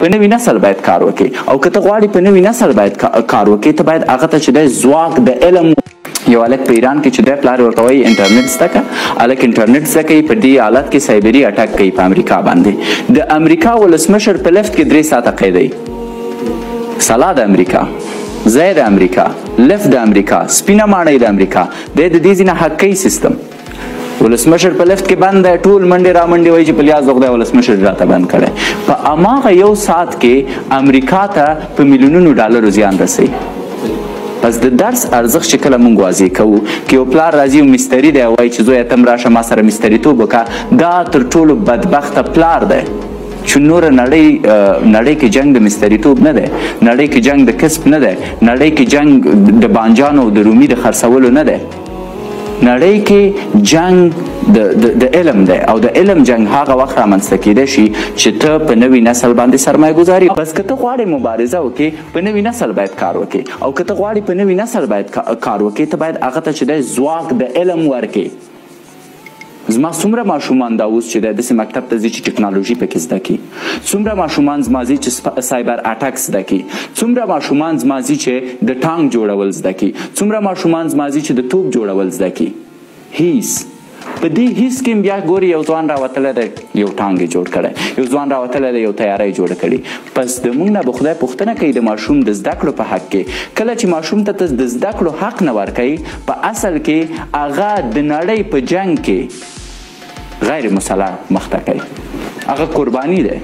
په نوي نسل باید کار وکړي او که ته غواړې په نوي نسل باید کار وکړي ته باید هغه ته چې دی ځواک د علم یو هلک په ایران کې چې دی پلار ورته وایي انټرنټ زده کړه هلک انټرنټ زده کوي په دې حالت کې سایبري اټک کوي په امریکا باندې د امریکا ولسمشر په لفټ کې 3 ساعته قیدوي سلا د امریکا ځای د امریکا لفټ د امریکا سپینه ماڼۍ د امریکا دی د دې ځینه حق کوي سیستم ولسمشر په لفټ کې بند دی ټول منډې را منډې وایي چې په لیاز د خدای ولسمشر راته بند کړی په هماغه یو ساعت کې امریکا ته په میلیونونو ډالرو زیان رسوي پس د درس ارزښت چې کله موږ واضح کوو که یو پلار راځي او مستري دی وایي چې زویه ته م راشه ما سره مستریتوب وکړه دا تر ټولو بدبخته پلار دی چې نوره نړۍ کې جنگ د مستریتوب نه دی نړۍ کې جنگ د کسب نه دی نړۍ کې جنگ د بانجانو د رومي د خرڅولو نه دی نړۍ کې جنگ د علم دی او د علم جنگ هغه وخت رامنځته کیدی شي چې ته په نوي نسل باندې سرمایه گذاري بس که ته غواړې مبارزه وکړې په نوي نسل باید کار وکړې او که ته غواړې په نوي نسل باید کار وکړې ته باید هغه ته چې دی ځواک د علم ورکړې زما څومره ماشومان دا اوس چې دی داسې مکتب ته ځي چې ټکنالوژي پکې زده کړي څومره ماشومان زما ځي چې سایبر اټک زده کړي څومره ماشومان زما ځي چې د ټانک جوړول زده کړي څومره ماشومان زما ځي چې د توپ جوړول زده کړي هیڅ په دې هیڅ کې بیا ګوري یو ځوان راوتلی دی یو ټانک یې جوړ کړی یو ځوان راوتلی دی یو تیاره یې جوړه کړې پس د موږ نه به خدای پوښتنه کوي د ماشوم د زده کړو په حق کې کله چې ماشوم ته د زده کړو حق نه ورکوي په اصل کې هغه د نړۍ په جنګ کې غیر مسلح مخته کوي هغه قرباني دی